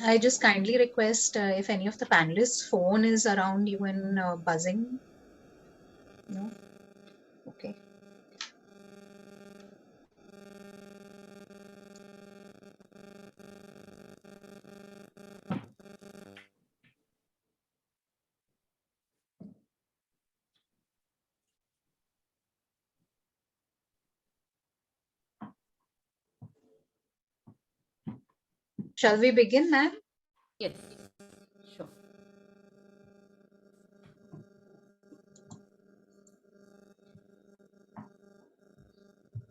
I just kindly request if any of the panelists' phone is around you and buzzing. No? Okay. Shall we begin, ma'am? Yes, sure.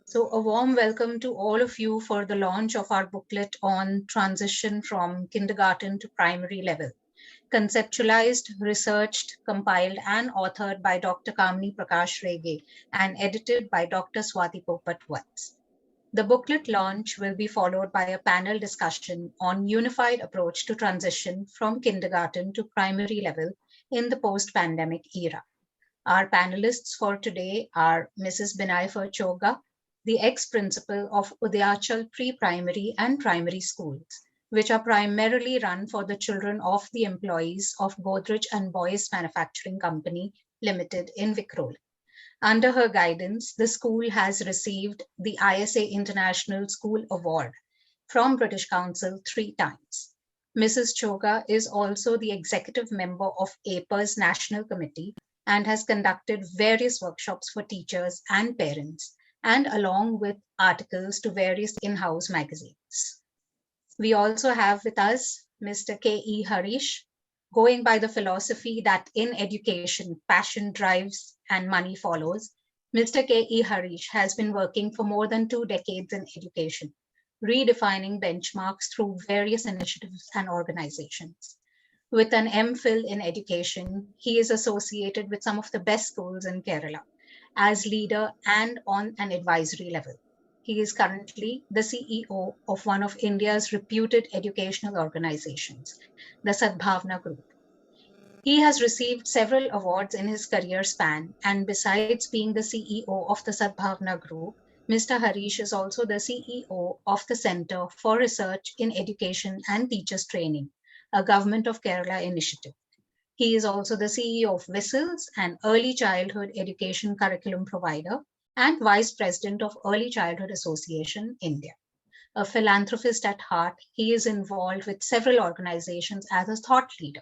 So a warm welcome to all of you for the launch of our booklet on transition from kindergarten to primary level, conceptualized, researched, compiled, and authored by Dr. Kamini Prakash Rege and edited by Dr. Swati Popat Vats. The booklet launch will be followed by a panel discussion on unified approach to transition from kindergarten to primary level in the post-pandemic era. Our panelists for today are Mrs. Binay Choga, the ex-principal of Udyachal Pre-Primary and Primary Schools, which are primarily run for the children of the employees of Godrej and Boyce Manufacturing Company Limited in Vikhroli. Under her guidance, the school has received the ISA International School Award from British Council 3 times. Mrs. Choga is also the executive member of APA's National Committee and has conducted various workshops for teachers and parents, and along with articles to various in-house magazines. We also have with us Mr. K.E. Harish, going by the philosophy that in education, passion drives and money follows. Mr. K.E. Harish has been working for more than 2 decades in education, redefining benchmarks through various initiatives and organizations. With an MPhil in education, he is associated with some of the best schools in Kerala as leader and on an advisory level. He is currently the CEO of one of India's reputed educational organizations, the Sadbhavna Group. He has received several awards in his career span, and besides being the CEO of the Sadbhavna Group, Mr. Harish is also the CEO of the Center for Research in Education and Teachers Training, a Government of Kerala initiative. He is also the CEO of Whistles, an early childhood education curriculum provider, and Vice President of Early Childhood Association, India. A philanthropist at heart, he is involved with several organizations as a thought leader,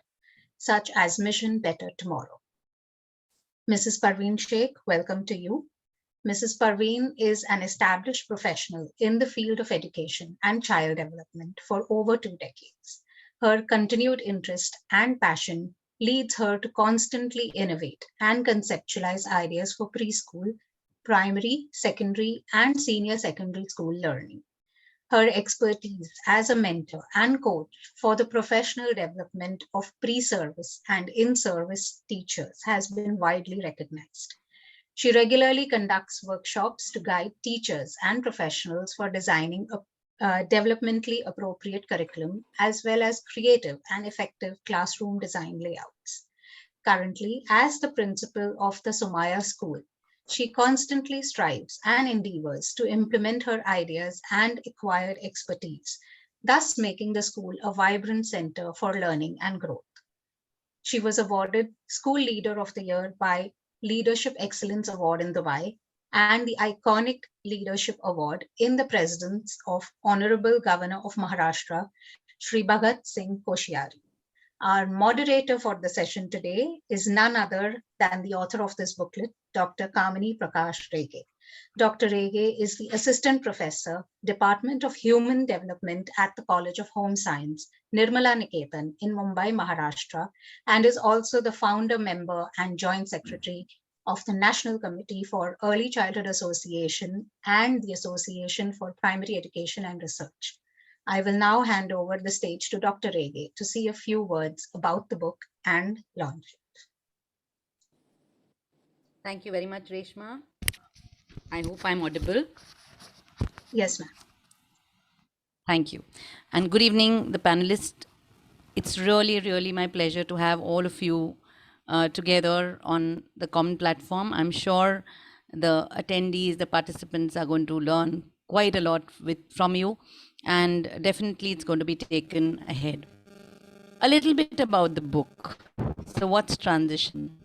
such as Mission Better Tomorrow. Mrs. Parveen Sheikh, welcome to you. Mrs. Parveen is an established professional in the field of education and child development for over 2 decades. Her continued interest and passion leads her to constantly innovate and conceptualize ideas for preschool, primary, secondary, and senior secondary school learning. Her expertise as a mentor and coach for the professional development of pre-service and in-service teachers has been widely recognized. She regularly conducts workshops to guide teachers and professionals for designing a developmentally appropriate curriculum, as well as creative and effective classroom design layouts. Currently, as the principal of the Somaya School, she constantly strives and endeavors to implement her ideas and acquired expertise, thus making the school a vibrant center for learning and growth. She was awarded School Leader of the Year by Leadership Excellence Award in Dubai and the Iconic Leadership Award in the presence of Honorable Governor of Maharashtra, Shri Bhagat Singh Koshyari. Our moderator for the session today is none other than the author of this booklet, Dr. Kamini Prakash Rege. Dr. Rege is the Assistant Professor, Department of Human Development at the College of Home Science, Nirmala Niketan in Mumbai, Maharashtra, and is also the founder member and joint secretary of the National Committee for Early Childhood Association and the Association for Primary Education and Research. I will now hand over the stage to Dr. Rege to say a few words about the book and launch it. Thank you very much, Reshma. I hope I'm audible. Yes, ma'am. Thank you. And good evening, the panelists. It's really my pleasure to have all of you together on the common platform. I'm sure the attendees, the participants are going to learn quite a lot from you, and definitely it's going to be taken ahead. A little bit about the book. So what's transition?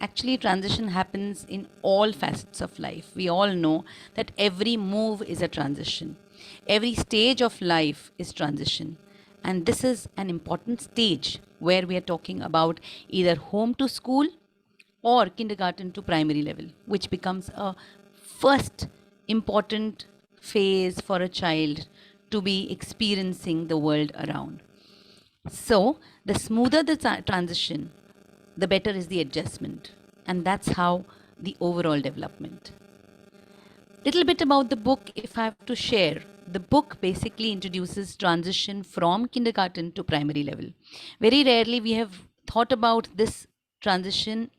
Actually, transition happens in all facets of life. We all know that every move is a transition. Every stage of life is transition. And this is an important stage where we are talking about either home to school or kindergarten to primary level, which becomes a first important phase for a child to be experiencing the world around. So, the smoother the transition, the better is the adjustment. And that's how the overall development. Little bit about the book, if I have to share. The book basically introduces transition from kindergarten to primary level. Very rarely we have thought about this transition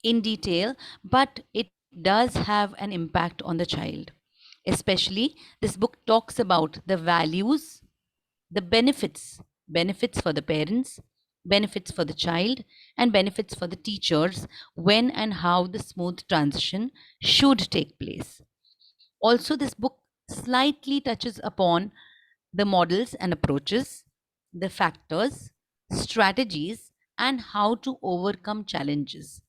in detail, but it does have an impact on the child. Especially, this book talks about the values, the benefits for the parents, benefits for the child, and benefits for the teachers when and how the smooth transition should take place. Also, this book slightly touches upon the models and approaches, the factors, strategies, and how to overcome challenges.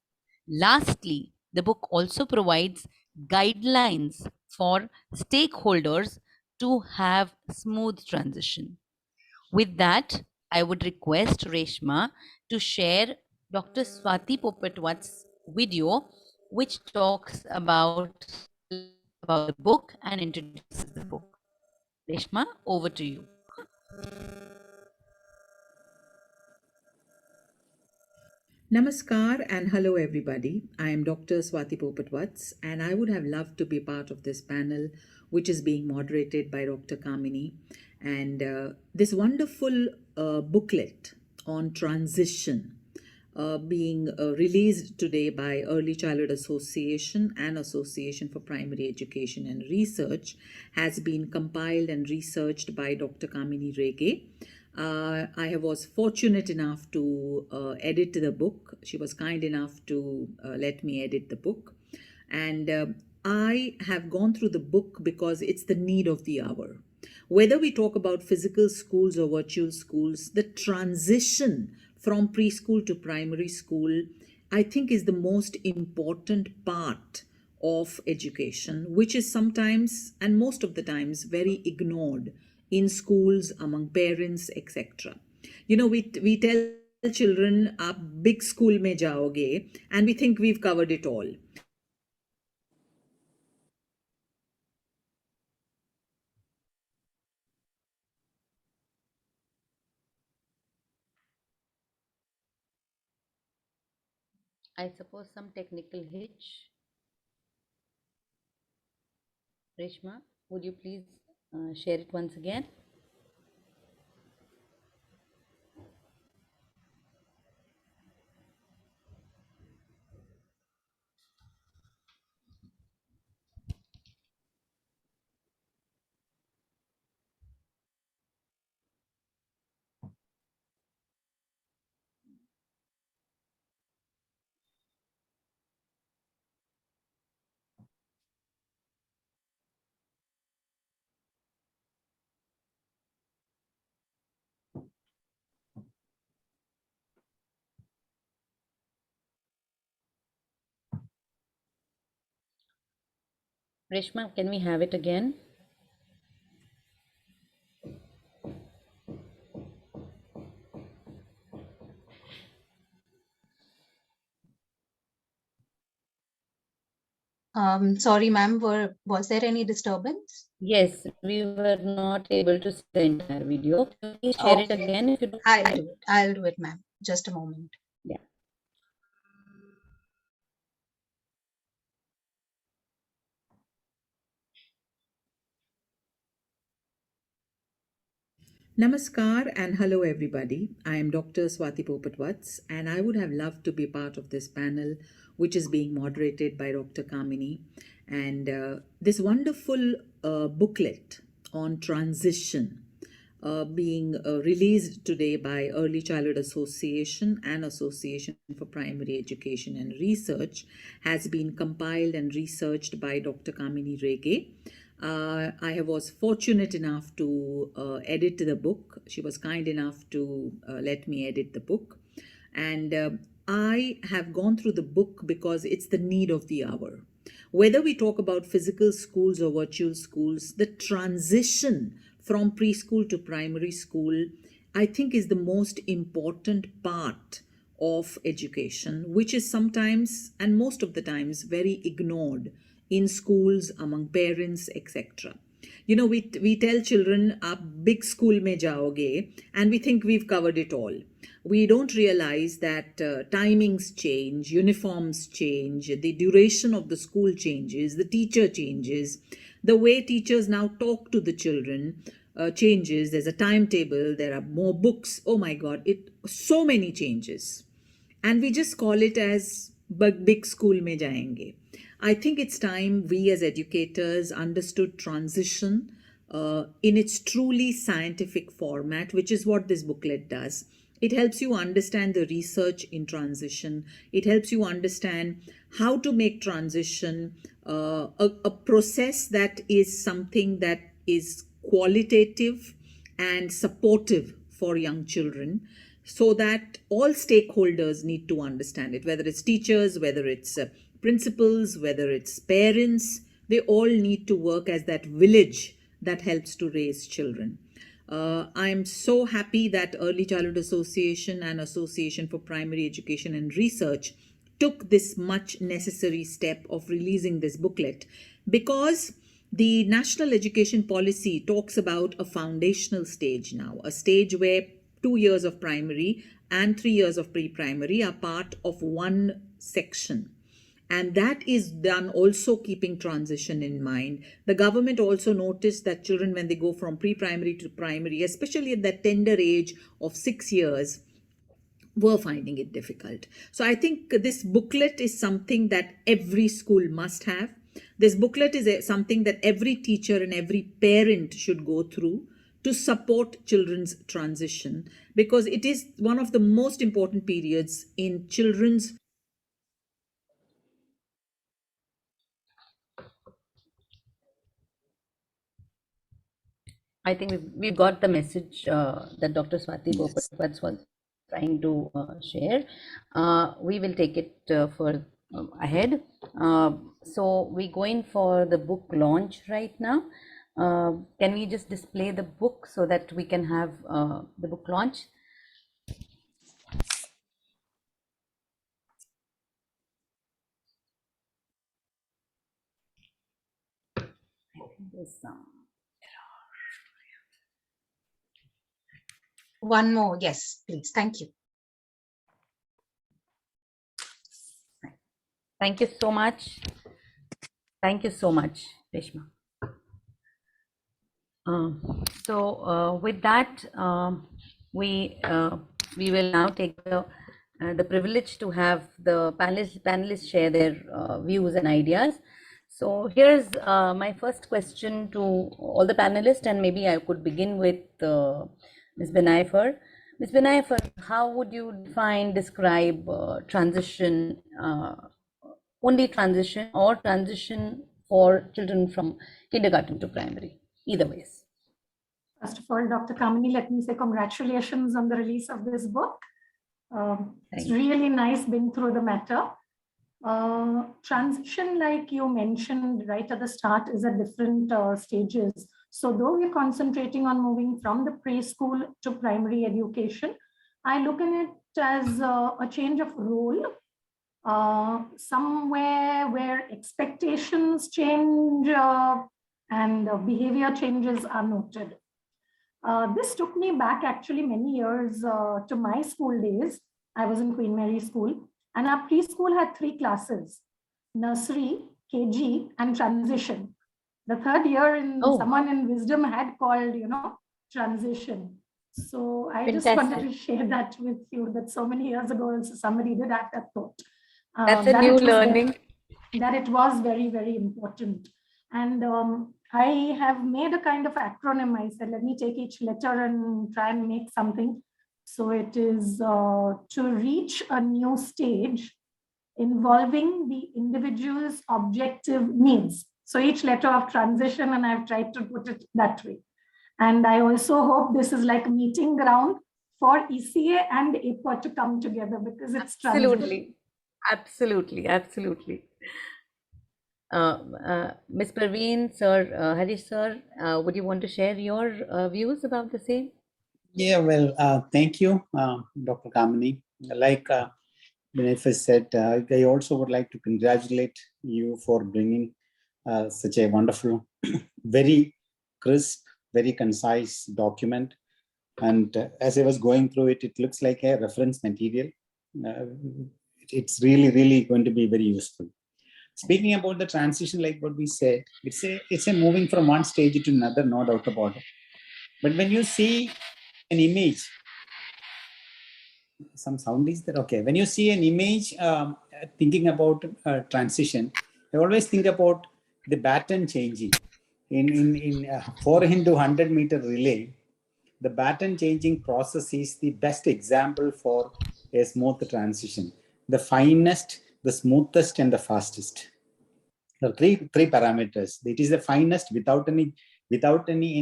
Lastly, the book also provides guidelines for stakeholders to have smooth transition. With that, I would request Reshma to share Dr. Swati Popatwat's video, which talks about the book and introduces the book. Reshma, over to you. Namaskar and hello everybody. I am Dr. Swati Popatwats and I would have loved to be part of this panel which is being moderated by Dr. Kamini and this wonderful booklet on transition being released today by Early Childhood Association and Association for Primary Education and Research has been compiled and researched by Dr. Kamini Rege. I was fortunate enough to edit the book. She was kind enough to let me edit the book. And I have gone through the book because it's the need of the hour. Whether we talk about physical schools or virtual schools, the transition from preschool to primary school, I think, is the most important part of education, which is sometimes and most of the times very ignored in schools, among parents, etc. You know, we tell children, "Aap big school mein jaoge," and we think we've covered it all. I suppose some technical hitch. Reshma, would you please share it once again? Reshma, can we have it again? Sorry, ma'am, was there any disturbance? Yes, we were not able to see the entire video. Please share it again if you don't mind. I'll do it, ma'am. Just a moment. Yeah. Namaskar and hello everybody. I am Dr. Swati Popatwats and I would have loved to be part of this panel which is being moderated by Dr. Kamini, and this wonderful booklet on transition being released today by Early Childhood Association and Association for Primary Education and Research has been compiled and researched by Dr. Kamini Rege. I was fortunate enough to edit the book. She was kind enough to let me edit the book. And I have gone through the book because it's the need of the hour. Whether we talk about physical schools or virtual schools, the transition from preschool to primary school, I think, is the most important part of education, which is sometimes and most of the times very ignored in schools, among parents, etc. You know, we tell children, "Aap big school mein jaoge," and we think we've covered it all. We don't realize that timings change, uniforms change, the duration of the school changes, the teacher changes, the way teachers now talk to the children changes. There's a timetable, there are more books. Oh my God, so many changes. And we just call it as big school mein jayenge. I think it's time we as educators understood transition in its truly scientific format, which is what this booklet does. It helps you understand the research in transition. It helps you understand how to make transition a process that is something that is qualitative and supportive for young children, so that all stakeholders need to understand it, whether it's teachers, whether it's principals, whether it's parents. They all need to work as that village that helps to raise children. I am so happy that Early Childhood Association and Association for Primary Education and Research took this much necessary step of releasing this booklet, because the National Education Policy talks about a foundational stage now, a stage where 2 years of primary and 3 years of pre-primary are part of one section. And that is done also keeping transition in mind. The government also noticed that children, when they go from pre-primary to primary, especially at that tender age of 6 years, were finding it difficult. So I think this booklet is something that every school must have. This booklet is something that every teacher and every parent should go through to support children's transition, because it is one of the most important periods in children's. I think we've got the message that Dr. Swati Popatwats was trying to share. We will take it further ahead. So we're going for the book launch right now. Can we just display the book so that we can have the book launch? There's some. One more, yes, please. Thank you. Thank you so much. Thank you so much, Reshma. With that, we will now take the privilege to have the panelists share their views and ideas. So here's my first question to all the panelists, and maybe I could begin with Ms. Benaifar. Ms. Benaifar, how would you describe transition, only transition or transition for children from kindergarten to primary? Either ways. First of all, Dr. Kamini, let me say congratulations on the release of this book. It's really nice being through the matter. Transition, like you mentioned right at the start, is at different stages. So though we're concentrating on moving from the preschool to primary education, I look at it as a change of role, somewhere where expectations change and behavior changes are noted. This took me back actually many years to my school days. I was in Queen Mary School, and our preschool had 3 classes: nursery, KG, and transition. The third year, someone in wisdom had called, transition. So I just wanted to share that with you, that so many years ago, somebody did have that thought. That's a new learning. That it was very, very important. And I have made a kind of acronym. I said, let me take each letter and try and make something. So it is to reach a new stage involving the individual's objective needs. So each letter of transition, and I've tried to put it that way. And I also hope this is like a meeting ground for ECA and APA to come together, because it's transition. Absolutely. Ms. Parveen, Sir, Harish sir, would you want to share your views about the same? Yeah, well, thank you, Dr. Kamini. Like Benefis said, I also would like to congratulate you for bringing such a wonderful, very crisp, very concise document. And as I was going through it, it looks like a reference material. It's really, really going to be very useful. Speaking about the transition, like what we said, it's a moving from one stage to another, no doubt about it. But when you see an image, some sound is there? Okay. When you see an image, thinking about transition, I always think about the baton changing. In 400 to 100 meter relay, the baton changing process is the best example for a smooth transition. The finest, the smoothest, and the fastest. There are three parameters. It is the finest without any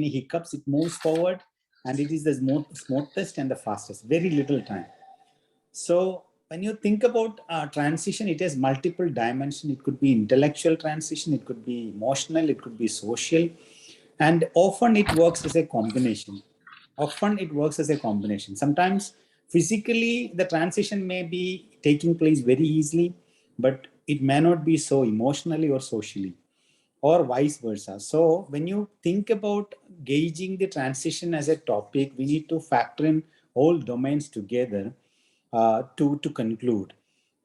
hiccups. It moves forward, and it is the smoothest and the fastest. Very little time. So when you think about transition, it has multiple dimensions. It could be intellectual transition, it could be emotional, it could be social, and often it works as a combination. Sometimes physically, the transition may be taking place very easily, but it may not be so emotionally or socially, or vice versa. So when you think about gauging the transition as a topic, we need to factor in all domains together to conclude.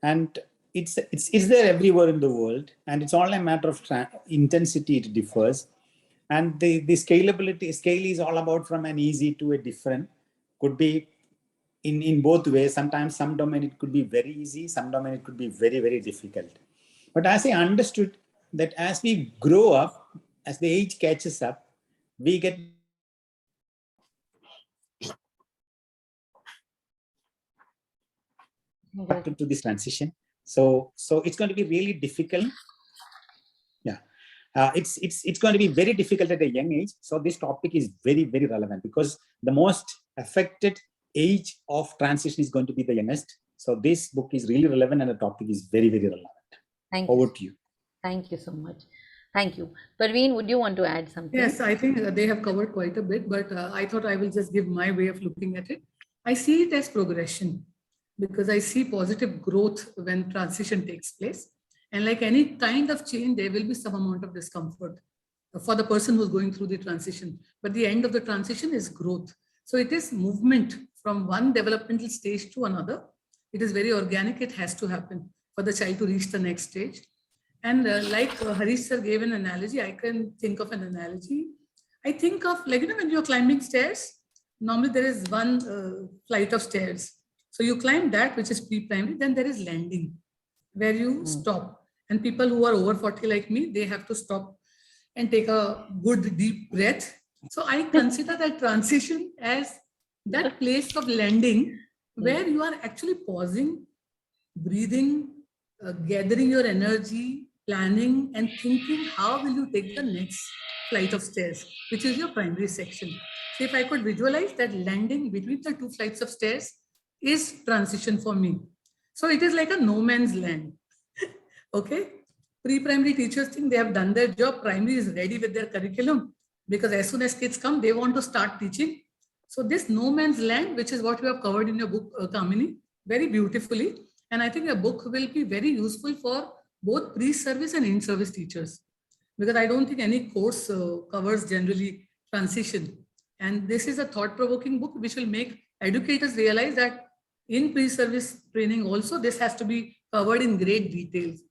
And it's there everywhere in the world, and it's all a matter of intensity. It differs, and the scalability scale is all about from an easy to a different. Could be in both ways. Sometimes some domain it could be very easy, some domain it could be very, very difficult. But as I understood that as we grow up, as the age catches up, we get to this transition. So it's going to be really difficult. Yeah, it's going to be very difficult at a young age. So this topic is very, very relevant, because the most affected age of transition is going to be the youngest. So this book is really relevant, and the topic is very, very relevant. Over to you. Thank you so much. Thank you. Parveen, would you want to add something? Yes, I think they have covered quite a bit, but I thought I will just give my way of looking at it. I see it as progression, because I see positive growth when transition takes place. And like any kind of change, there will be some amount of discomfort for the person who's going through the transition. But the end of the transition is growth. So it is movement from one developmental stage to another. It is very organic. It has to happen for the child to reach the next stage. And like Harish sir gave an analogy, I can think of an analogy. I think of, like, when you're climbing stairs, normally there is one flight of stairs. So you climb that, which is pre-primary, then there is landing, where you stop. And people who are over 40 like me, they have to stop and take a good deep breath. So I consider that transition as that place of landing, where you are actually pausing, breathing, gathering your energy, planning, and thinking how will you take the next flight of stairs, which is your primary section. So if I could visualize that landing between the two flights of stairs is transition for me. So it is like a no man's land. Okay. Pre-primary teachers think they have done their job. Primary is ready with their curriculum, because as soon as kids come, they want to start teaching. So this no man's land, which is what you have covered in your book, Kamini, very beautifully. And I think the book will be very useful for both pre-service and in-service teachers, because I don't think any course covers generally transition. And this is a thought-provoking book which will make educators realize that in pre-service training also, this has to be covered in great details,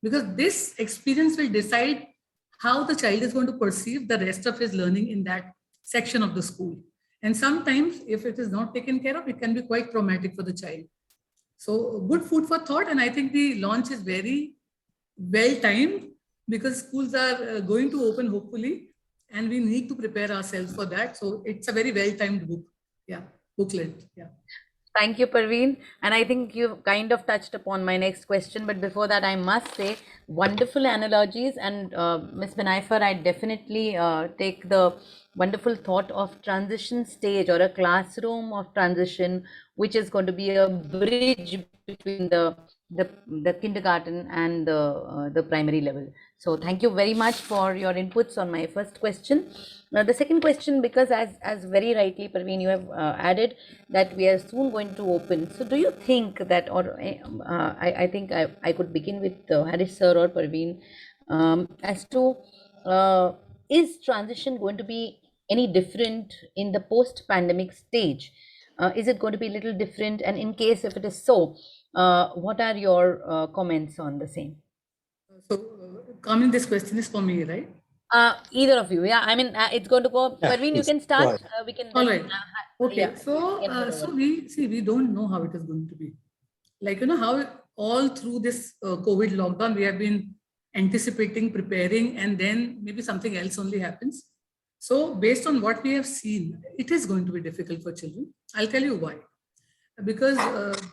because this experience will decide how the child is going to perceive the rest of his learning in that section of the school. And sometimes if it is not taken care of, it can be quite traumatic for the child. So good food for thought. And I think the launch is very well timed because schools are going to open hopefully, and we need to prepare ourselves for that. So it's a very well timed book. Yeah, booklet. Yeah. Thank you, Parveen. And I think you've kind of touched upon my next question. But before that, I must say, wonderful analogies. And Ms. Benaifer, I definitely take the wonderful thought of transition stage or a classroom of transition, which is going to be a bridge between the kindergarten and the primary level. So thank you very much for your inputs on my first question. Now the second question, because as very rightly, Parveen, you have added that we are soon going to open. So do you think that, or I think I could begin with Harish sir or Parveen, as to is transition going to be any different in the post-pandemic stage? Is it going to be a little different? And in case if it is so, what are your comments on the same? So, Kamini, this question is for me, right? Either of you. Yeah, I mean, it's going to go. Yeah, Parveen, you please, can go start. ahead. We can. All right. Okay. Yeah, So we don't know how it is going to be. Like, how all through this COVID lockdown, we have been anticipating, preparing, and then maybe something else only happens. So based on what we have seen, it is going to be difficult for children. I'll tell you why. Because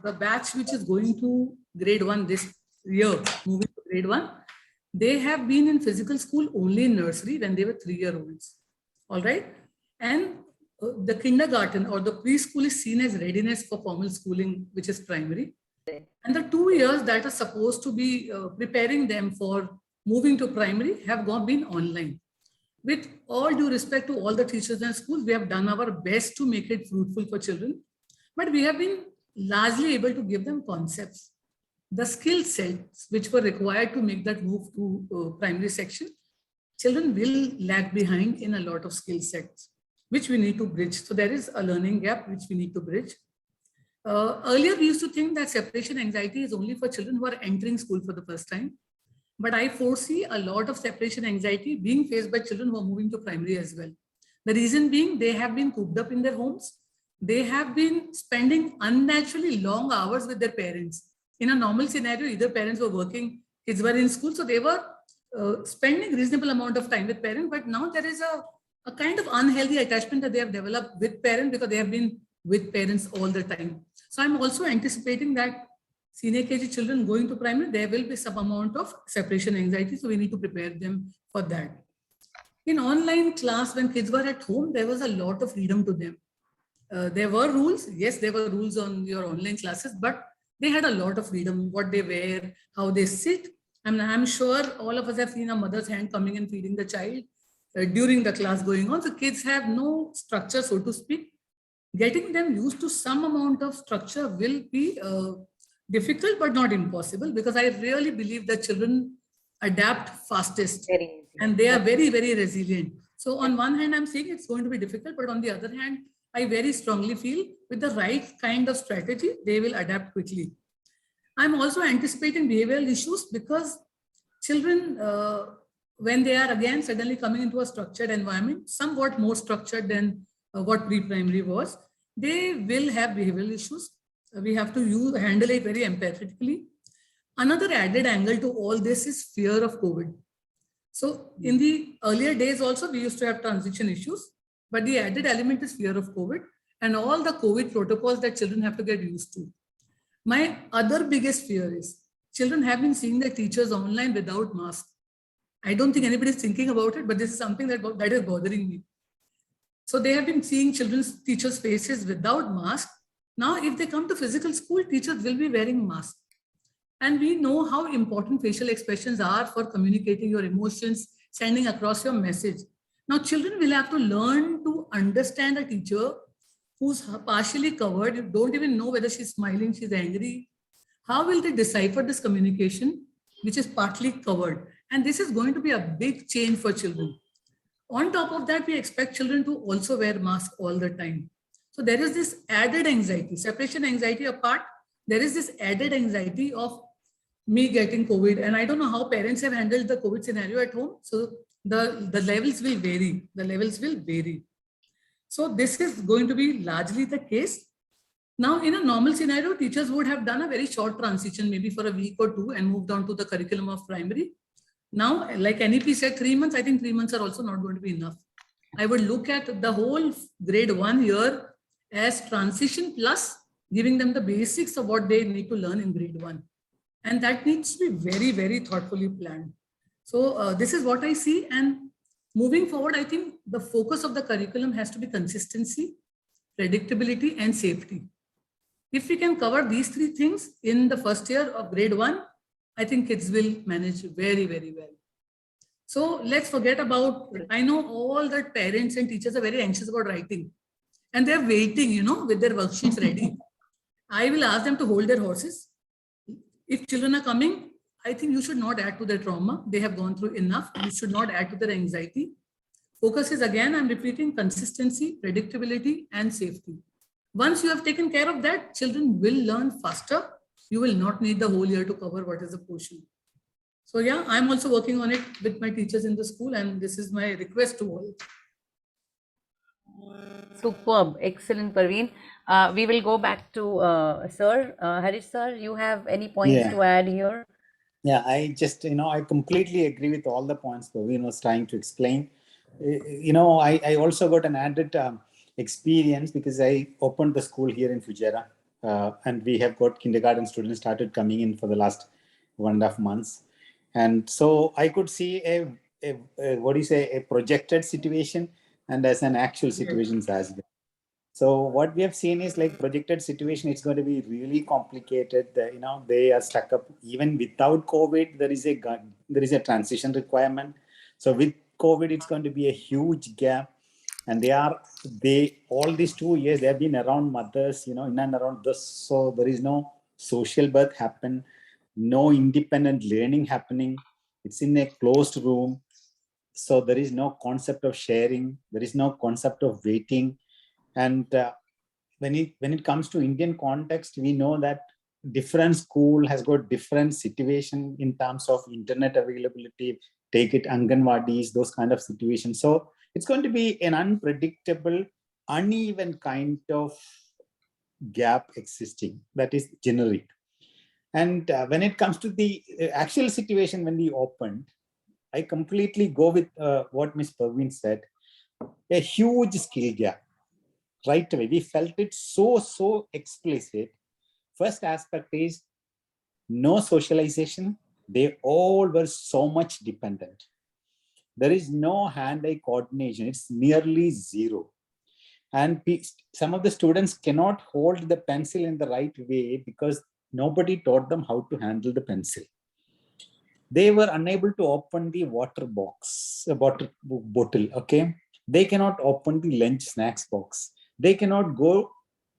the batch which is going to grade 1 this year, moving to grade 1, they have been in physical school only in nursery when they were 3-year-olds. All right. And the kindergarten or the preschool is seen as readiness for formal schooling, which is primary. And the 2 years that are supposed to be preparing them for moving to primary have been online. With all due respect to all the teachers and schools, we have done our best to make it fruitful for children. But we have been largely able to give them concepts. The skill sets which were required to make that move to primary section, children will lag behind in a lot of skill sets, which we need to bridge. So there is a learning gap which we need to bridge. Earlier, we used to think that separation anxiety is only for children who are entering school for the first time. But I foresee a lot of separation anxiety being faced by children who are moving to primary as well. The reason being, they have been cooped up in their homes. They have been spending unnaturally long hours with their parents. In a normal scenario, either parents were working, kids were in school, so they were spending reasonable amount of time with parents. But now there is a kind of unhealthy attachment that they have developed with parents because they have been with parents all the time. So I'm also anticipating that senior KG children going to primary, there will be some amount of separation anxiety. So we need to prepare them for that. In online class, when kids were at home, there was a lot of freedom to them. There were rules. Yes, there were rules on your online classes, but they had a lot of freedom, what they wear, how they sit. And I'm sure all of us have seen a mother's hand coming and feeding the child during the class going on. So kids have no structure, so to speak. Getting them used to some amount of structure will be difficult, but not impossible, because I really believe that children adapt fastest and they are very, very resilient. So on one hand, I'm saying it's going to be difficult, but on the other hand, I very strongly feel with the right kind of strategy, they will adapt quickly. I'm also anticipating behavioral issues because children, when they are again suddenly coming into a structured environment, somewhat more structured than what pre-primary was, they will have behavioral issues. We have to handle it very empathetically. Another added angle to all this is fear of COVID. So in the earlier days also, we used to have transition issues, but the added element is fear of COVID and all the COVID protocols that children have to get used to. My other biggest fear is children have been seeing their teachers online without masks. I don't think anybody is thinking about it, but this is something that is bothering me. So they have been seeing teachers' faces without masks. Now, if they come to physical school, teachers will be wearing masks. And we know how important facial expressions are for communicating your emotions, sending across your message. Now, children will have to learn to understand a teacher who's partially covered. You don't even know whether she's smiling, she's angry. How will they decipher this communication, which is partly covered? And this is going to be a big change for children. On top of that, we expect children to also wear masks all the time. So there is this added anxiety, separation anxiety apart, there is this added anxiety of me getting COVID. And I don't know how parents have handled the COVID scenario at home. So the levels will vary. The levels will vary. So this is going to be largely the case. Now, in a normal scenario, teachers would have done a very short transition, maybe for a week or two, and moved on to the curriculum of primary. Now, like NEP said, 3 months, I think 3 months are also not going to be enough. I would look at the whole grade 1 year as transition plus giving them the basics of what they need to learn in grade 1. And that needs to be very, very thoughtfully planned. So this is what I see. And moving forward, I think the focus of the curriculum has to be consistency, predictability, and safety. If we can cover these 3 things in the first year of grade 1, I think kids will manage very, very well. So let's forget about, I know all the parents and teachers are very anxious about writing and they're waiting, you know, with their worksheets ready. I will ask them to hold their horses. If children are coming, I think you should not add to their trauma. They have gone through enough. You should not add to their anxiety. Focus is, again, I'm repeating, consistency, predictability, and safety. Once you have taken care of that, children will learn faster. You will not need the whole year to cover what is the portion. So yeah, I'm also working on it with my teachers in the school, and this is my request to all. Superb, excellent, Parveen. We will go back to Sir. Harish Sir, you have any points to add here? Yeah, I just, I completely agree with all the points Parveen was trying to explain. I also got an added experience because I opened the school here in Fujairah, and we have got kindergarten students started coming in for the last 1.5 months. And so I could see a projected situation and as an actual situation as well. So what we have seen is like projected situation, it's going to be really complicated. They are stuck up even without COVID. There is a transition requirement. So with COVID, it's going to be a huge gap. And all these 2 years, they have been around mothers, in and around this. So there is no social birth happen, no independent learning happening. It's in a closed room. So there is no concept of sharing. There is no concept of waiting. And when it comes to Indian context, we know that different school has got different situation in terms of internet availability, take it Anganwadis, those kind of situations. So it's going to be an unpredictable, uneven kind of gap existing that is generic. And when it comes to the actual situation when we opened, I completely go with what Ms. Parveen said, a huge skill gap. Right away, we felt it so explicit. First aspect is no socialization. They all were so much dependent. There is no hand-eye coordination. It's nearly zero. And some of the students cannot hold the pencil in the right way because nobody taught them how to handle the pencil. They were unable to open the water bottle, okay? They cannot open the lunch snacks box. They cannot go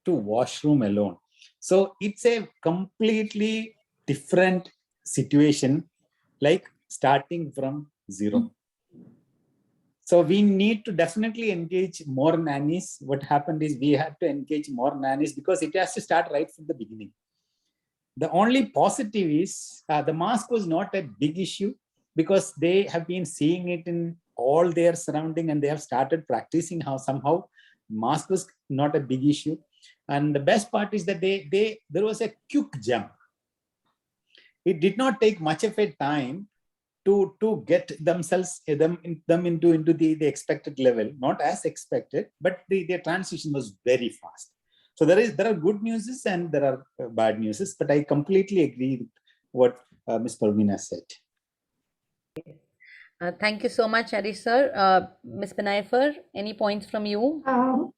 to washroom alone. So it's a completely different situation, like starting from zero. So we need to definitely engage more nannies. What happened is we had to engage more nannies because it has to start right from the beginning. The only positive is the mask was not a big issue because they have been seeing it in all their surrounding and they have started practicing how somehow mask was not a big issue. And the best part is that there was a quick jump. It did not take much of a time to get them into the expected level, not as expected, but the transition was very fast. So there are good news and there are bad news, but I completely agree with what Ms. Parveen said. Thank you so much, Harish sir. Ms. Pinaifar, any points from you? A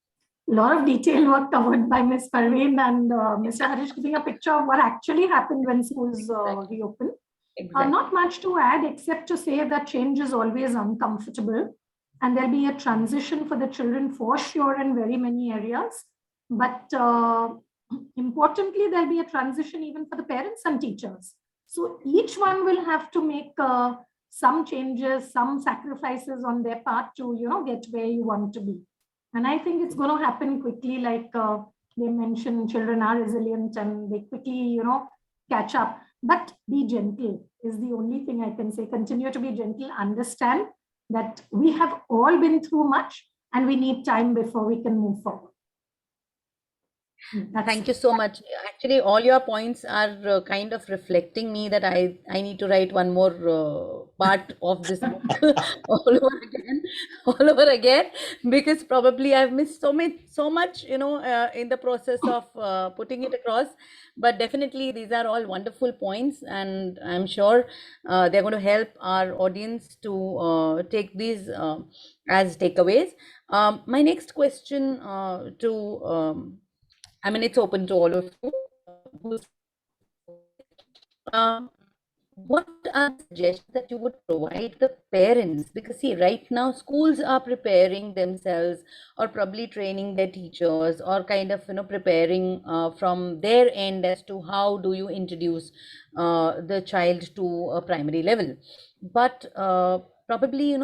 lot of detail work covered by Ms. Parveen and Mr. Harish, giving a picture of what actually happened when schools reopened. Exactly. Not much to add except to say that change is always uncomfortable and there'll be a transition for the children for sure in very many areas. But importantly, there'll be a transition even for the parents and teachers. So each one will have to make some changes, some sacrifices on their part to, get where you want to be. And I think it's going to happen quickly, like they mentioned, children are resilient and they quickly, catch up. But be gentle is the only thing I can say. Continue to be gentle, understand that we have all been through much. and we need time before we can move forward. Thank you so much. Actually, all your points are kind of reflecting me that I need to write one more part of this book all over again, because probably I've missed so much, in the process of putting it across. But definitely, these are all wonderful points, and I'm sure they're going to help our audience to take these as takeaways. My next question it's open to all of you. What are the suggestions that you would provide the parents? Because see, right now schools are preparing themselves, or probably training their teachers, or kind of preparing from their end as to how do you introduce the child to a primary level. But probably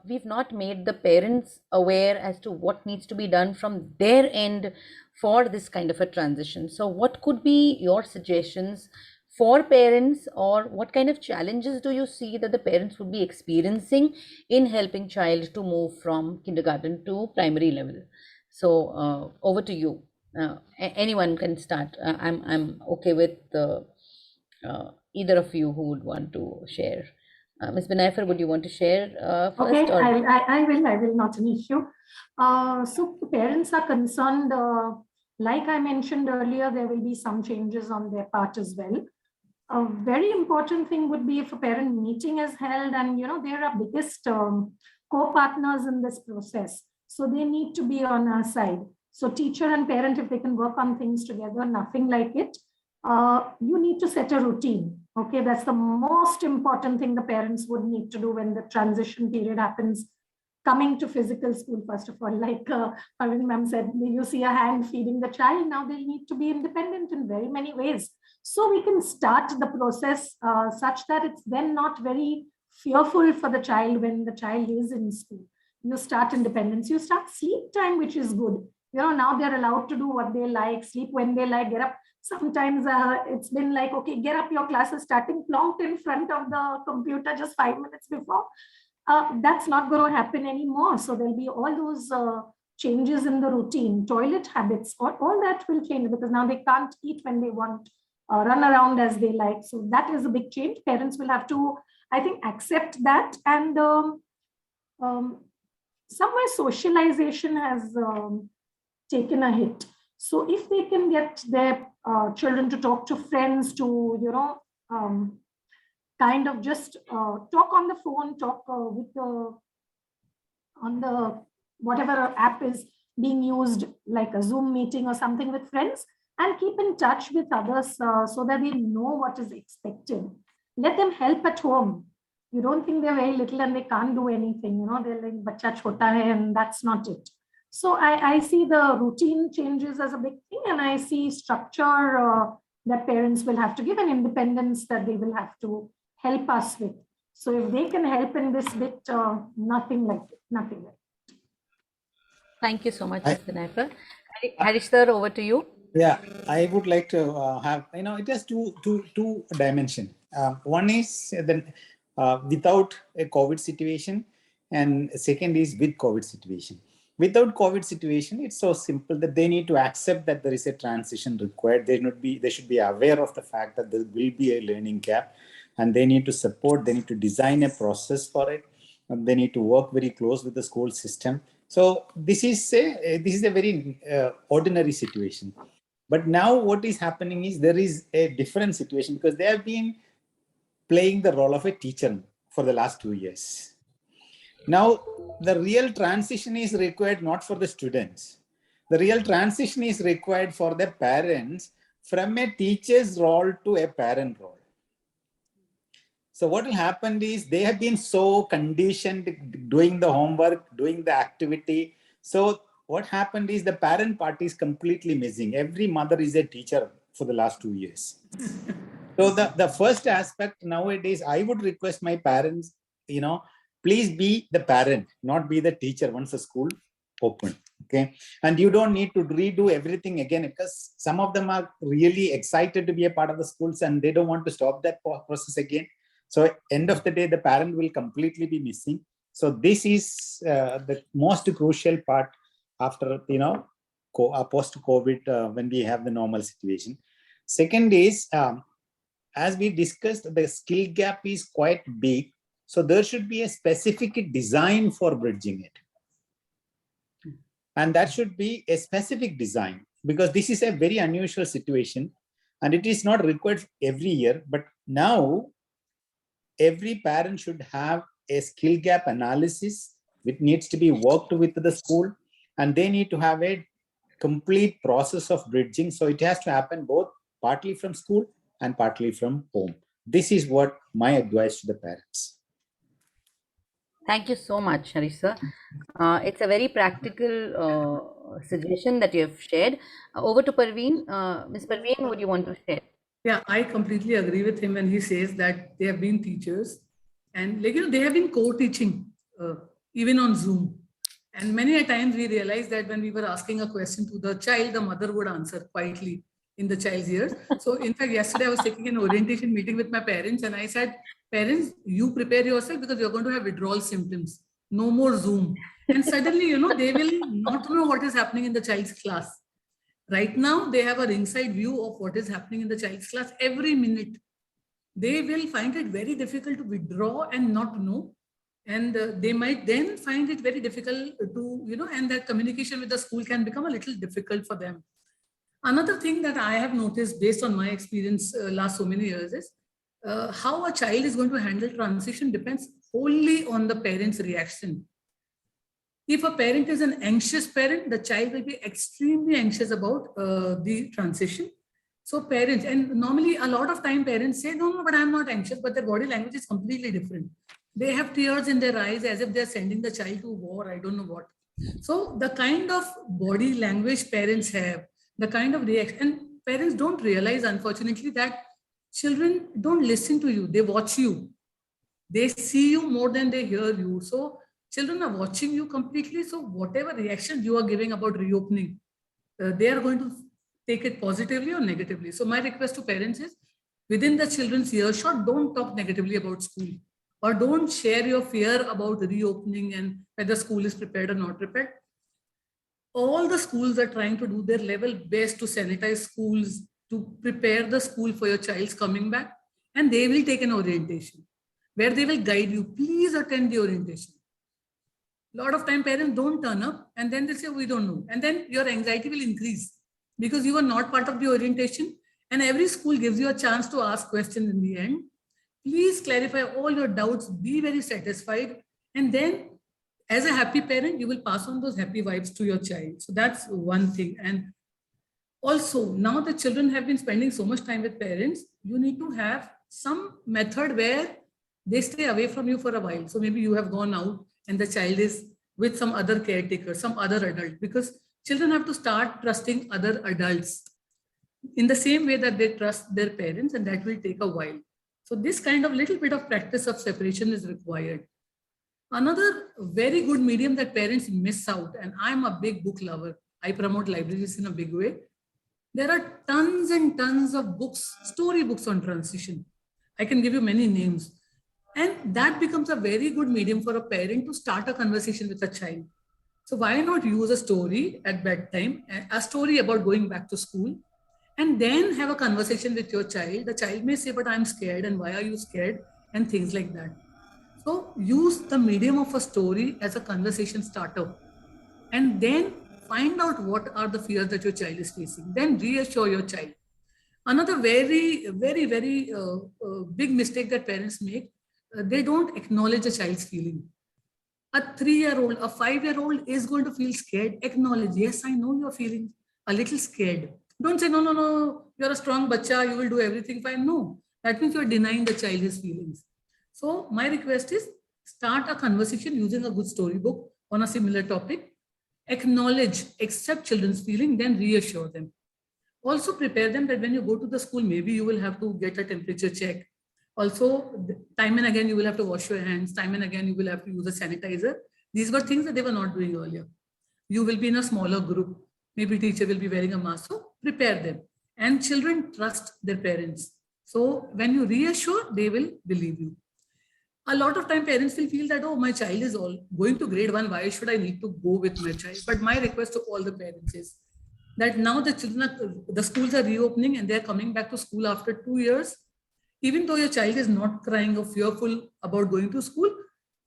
we've not made the parents aware as to what needs to be done from their end for this kind of a transition. So what could be your suggestions for parents, or what kind of challenges do you see that the parents would be experiencing in helping child to move from kindergarten to primary level? So over to you. Anyone can start. I'm okay with either of you who would want to share. Ms. Binaifar, would you want to share first? Okay, I will, not an issue. So the parents are concerned, like I mentioned earlier, there will be some changes on their part as well. A very important thing would be if a parent meeting is held, and they're our biggest co-partners in this process. So they need to be on our side. So teacher and parent, if they can work on things together, nothing like it. You need to set a routine. Okay, that's the most important thing the parents would need to do when the transition period happens. Coming to physical school, first of all, like Arvind ma'am said, you see a hand feeding the child. Now they need to be independent in very many ways. So we can start the process such that it's then not very fearful for the child when the child is in school. You start independence, you start sleep time, which is good. Now they're allowed to do what they like, sleep when they like, get up. Sometimes it's been like, okay, get up, your class is starting, plonked in front of the computer just 5 minutes before. That's not going to happen anymore. So there'll be all those changes in the routine, toilet habits, all that will change, because now they can't eat when they want, run around as they like. So that is a big change. Parents will have to, I think, accept that. And somewhere socialization has taken a hit. So if they can get their children to talk to friends, to, kind of just talk on the phone, talk on the whatever app is being used, like a Zoom meeting or something with friends, and keep in touch with others so that they know what is expected. Let them help at home. You don't think they're very little and they can't do anything, they're like bacha chota hai, and that's not it. So I see the routine changes as a big thing, and I see structure that parents will have to give, and independence that they will have to help us with. So if they can help in this bit, nothing like it, nothing like it. Thank you so much, Ms. Binaifar. Harish sir, over to you. Yeah, I would like to have, it has two dimension. One is then without a COVID situation, and second is with COVID situation. Without COVID situation, it's so simple that they need to accept that there is a transition required. They should be aware of the fact that there will be a learning gap, and they need to support, they need to design a process for it, and they need to work very close with the school system. So this is a very ordinary situation. But now what is happening is there is a different situation, because they have been playing the role of a teacher for the last 2 years. Now, the real transition is required not for the students. The real transition is required for the parents, from a teacher's role to a parent role. So what will happen is they have been so conditioned doing the homework, doing the activity. So what happened is the parent part is completely missing. Every mother is a teacher for the last 2 years. So the first aspect nowadays, I would request my parents, please be the parent, not be the teacher once the school open. Okay. And you don't need to redo everything again, because some of them are really excited to be a part of the schools and they don't want to stop that process again. So end of the day, the parent will completely be missing. So this is the most crucial part after, post-COVID, when we have the normal situation. Second is, as we discussed, the skill gap is quite big. So there should be a specific design for bridging it. And that should be a specific design, because this is a very unusual situation and it is not required every year. But now every parent should have a skill gap analysis which needs to be worked with the school, and they need to have a complete process of bridging. So it has to happen both partly from school and partly from home. This is what my advice to the parents. Thank you so much, Harish sir. It's a very practical suggestion that you have shared. Over to Parveen. Ms. Parveen, would you want to share? Yeah, I completely agree with him when he says that they have been teachers and they have been co-teaching even on Zoom. And many a times we realized that when we were asking a question to the child, the mother would answer quietly in the child's ears. So in fact, yesterday I was taking an orientation meeting with my parents and I said, parents, you prepare yourself because you're going to have withdrawal symptoms. No more Zoom. And suddenly, they will not know what is happening in the child's class. Right now, they have a ringside view of what is happening in the child's class every minute. They will find it very difficult to withdraw and not know. And they might then find it very difficult to, and that communication with the school can become a little difficult for them. Another thing that I have noticed based on my experience last so many years is how a child is going to handle transition depends wholly on the parent's reaction. If a parent is an anxious parent, the child will be extremely anxious about the transition. So parents, and normally a lot of time parents say, no, but I'm not anxious, but their body language is completely different. They have tears in their eyes as if they're sending the child to war, I don't know what. So the kind of body language parents have, the kind of reaction, and parents don't realize, unfortunately, that children don't listen to you, they watch you. They see you more than they hear you. So children are watching you completely. So whatever reaction you are giving about reopening, they are going to take it positively or negatively. So my request to parents is, within the children's earshot, don't talk negatively about school, or don't share your fear about reopening and whether school is prepared or not prepared. All the schools are trying to do their level best to sanitize schools, to prepare the school for your child's coming back, and they will take an orientation where they will guide you. Please attend the orientation. A lot of time parents don't turn up and then they say, we don't know. And then your anxiety will increase because you are not part of the orientation, and every school gives you a chance to ask questions in the end. Please clarify all your doubts, be very satisfied, and then as a happy parent, you will pass on those happy vibes to your child. So that's one thing. And also, now the children have been spending so much time with parents, you need to have some method where they stay away from you for a while. So maybe you have gone out and the child is with some other caretaker, some other adult, because children have to start trusting other adults in the same way that they trust their parents, and that will take a while. So this kind of little bit of practice of separation is required. Another very good medium that parents miss out, and I'm a big book lover, I promote libraries in a big way. There are tons and tons of books, story books on transition. I can give you many names. And that becomes a very good medium for a parent to start a conversation with a child. So why not use a story at bedtime, a story about going back to school, and then have a conversation with your child. The child may say, but I'm scared, and why are you scared? And things like that. So use the medium of a story as a conversation starter, and then find out what are the fears that your child is facing. Then reassure your child. Another very, very, very big mistake that parents make, they don't acknowledge a child's feeling. A 3-year-old, a 5-year-old is going to feel scared. Acknowledge, yes, I know you're feeling a little scared. Don't say, no, you're a strong bacha, you will do everything fine. No, that means you're denying the child his feelings. So my request is, start a conversation using a good storybook on a similar topic. Acknowledge, accept children's feeling, then reassure them. Also prepare them that when you go to the school, maybe you will have to get a temperature check. Also, time and again, you will have to wash your hands. Time and again, you will have to use a sanitizer. These were things that they were not doing earlier. You will be in a smaller group. Maybe teacher will be wearing a mask. So prepare them. And children trust their parents. So when you reassure, they will believe you. a lot of time parents will feel that, oh, my child is all going to grade 1. Why should I need to go with my child? But my request to all the parents is that now the the schools are reopening and they're coming back to school after 2 years. Even though your child is not crying or fearful about going to school,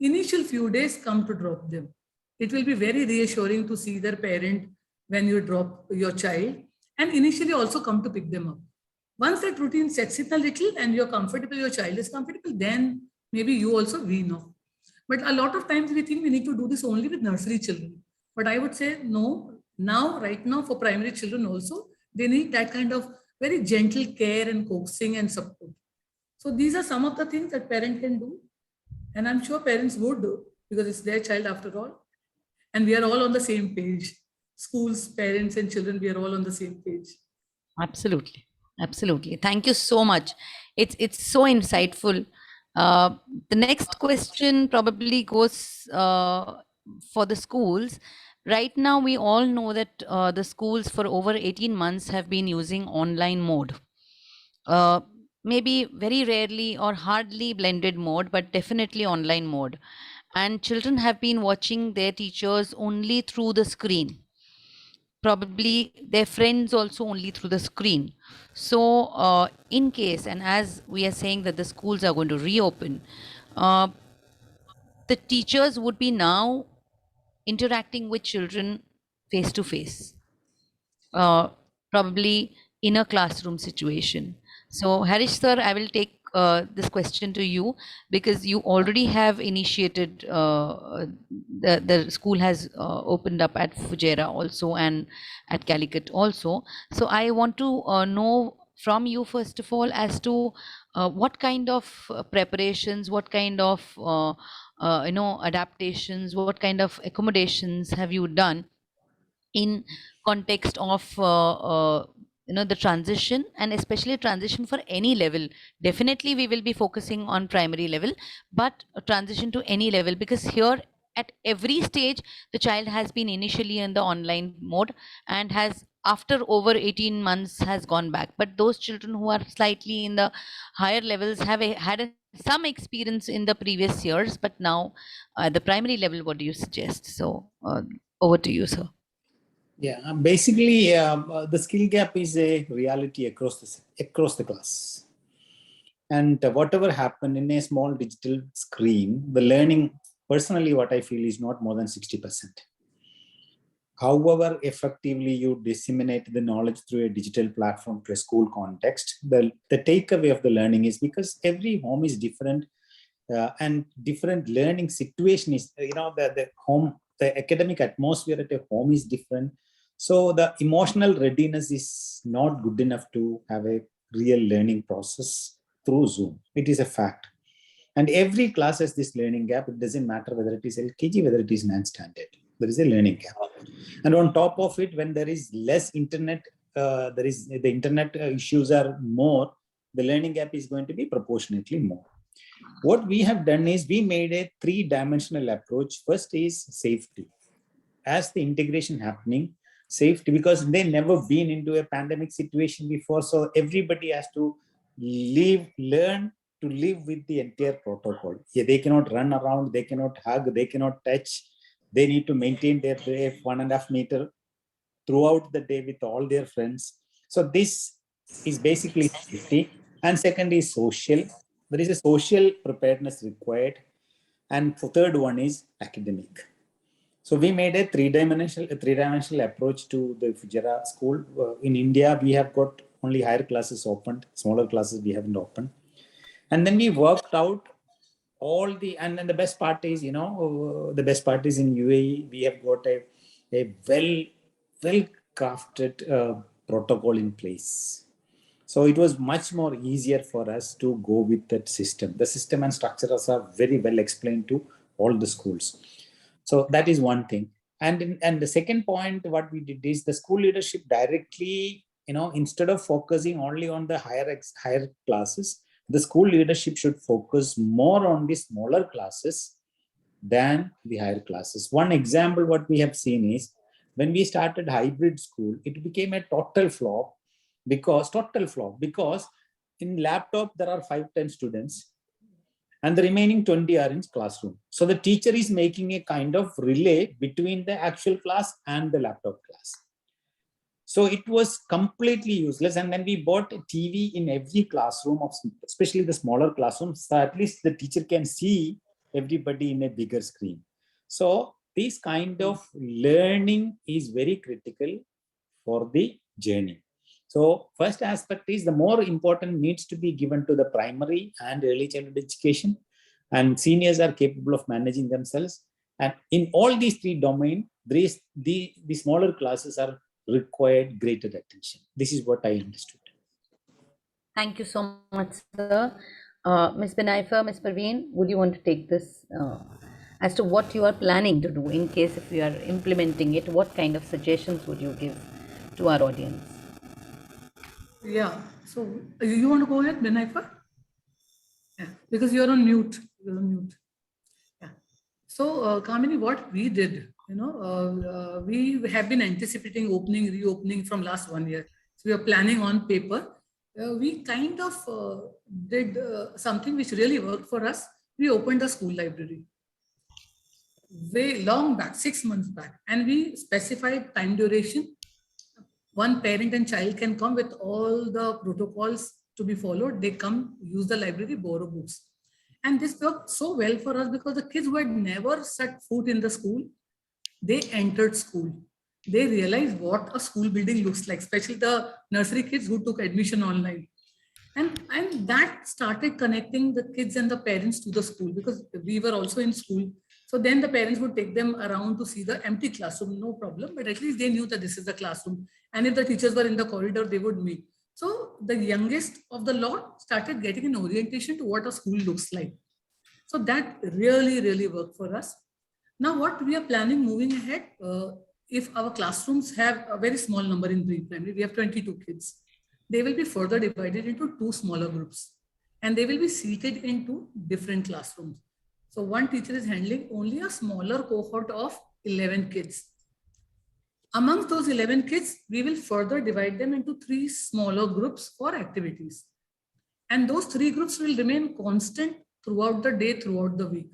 initial few days come to drop them. It will be very reassuring to see their parent when you drop your child, and initially also come to pick them up. Once that routine sets in a little and you're comfortable, your child is comfortable, then maybe you also wean off. But a lot of times we think we need to do this only with nursery children. But I would say no, right now for primary children also, they need that kind of very gentle care and coaxing and support. So these are some of the things that parent can do. And I'm sure parents would do because it's their child after all. And we are all on the same page. Schools, parents and children, we are all on the same page. Absolutely. Absolutely. Thank you so much. It's so insightful. The next question probably goes for the schools. Right now, we all know that the schools for over 18 months have been using online mode. Maybe very rarely or hardly blended mode, but definitely online mode. And children have been watching their teachers only through the screen. Probably their friends also only through the screen. So in case, and as we are saying that the schools are going to reopen, the teachers would be now interacting with children face to face, probably in a classroom situation. So Harish sir, I will take this question to you because you already have initiated, the school has opened up at Fujairah also and at Calicut also. So I want to know from you first of all as to what kind of preparations, what kind of adaptations, what kind of accommodations have you done in context of the transition, and especially transition for any level. Definitely we will be focusing on primary level, but a transition to any level, because here at every stage the child has been initially in the online mode and has after over 18 months has gone back. But those children who are slightly in the higher levels have some experience in the previous years, but now the primary level, what do you suggest? So over to you, sir. Yeah, basically, the skill gap is a reality across the class. And whatever happened in a small digital screen, the learning, personally, what I feel is not more than 60%. However effectively you disseminate the knowledge through a digital platform to a school context, the takeaway of the learning is, because every home is different and different learning situation is, the academic atmosphere at a home is different. So the emotional readiness is not good enough to have a real learning process through Zoom. It is a fact. And every class has this learning gap. It doesn't matter whether it is LKG, whether it is non-standard. There is a learning gap. And on top of it, when there is less internet, the internet issues are more, the learning gap is going to be proportionately more. What we have done is we made a 3-dimensional approach. First is safety. As the integration happening, safety, because they never been into a pandemic situation before. So everybody has to learn to live with the entire protocol. Yeah, they cannot run around, they cannot hug, they cannot touch. They need to maintain their 1.5 meter throughout the day with all their friends. So this is basically safety. And second is social. There is a social preparedness required. And the third one is academic. So we made a three-dimensional approach to the Fujairah school. In India, we have got only higher classes opened, smaller classes we haven't opened. And then we worked out all the, and then the best part is, the best part is in UAE, we have got a well crafted protocol in place. So it was much more easier for us to go with that system. The system and structures are very well explained to all the schools. So that is one thing. And the second point, what we did is the school leadership directly, instead of focusing only on the higher classes, the school leadership should focus more on the smaller classes than the higher classes. One example, what we have seen is when we started hybrid school, it became a total flop because in laptop, there are 5-10 students. and the remaining 20 are in classroom. So the teacher is making a kind of relay between the actual class and the laptop class. So it was completely useless. And then we bought a TV in every classroom, especially the smaller classrooms, so at least the teacher can see everybody in a bigger screen. So this kind of learning is very critical for the journey. So first aspect is the more important needs to be given to the primary and early childhood education, and seniors are capable of managing themselves. And in all these three domains, the smaller classes are required greater attention. This is what I understood. Thank you so much, sir. Ms. Benaifa, Ms. Parveen, would you want to take this as to what you are planning to do in case if you are implementing it? What kind of suggestions would you give to our audience? Yeah. So you want to go ahead, Benaifa? Yeah, because you're on mute. You're on mute. Yeah. So Kamini, what we did, we have been anticipating opening, reopening from last 1 year. So we are planning on paper. We kind of did something which really worked for us. We opened a school library way long back, 6 months back, and we specified time duration. One parent and child can come with all the protocols to be followed. They come, use the library, borrow books. And this worked so well for us because the kids who had never set foot in the school, they entered school. They realized what a school building looks like, especially the nursery kids who took admission online. And that started connecting the kids and the parents to the school, because we were also in school. So then the parents would take them around to see the empty classroom, no problem, but at least they knew that this is the classroom. And if the teachers were in the corridor, they would meet. So the youngest of the lot started getting an orientation to what a school looks like. So that really, really worked for us. Now what we are planning moving ahead, if our classrooms have a very small number in pre-primary, we have 22 kids, they will be further divided into 2 smaller groups, and they will be seated into different classrooms. So one teacher is handling only a smaller cohort of 11 kids. Amongst those 11 kids, we will further divide them into 3 smaller groups for activities. And those 3 groups will remain constant throughout the day, throughout the week.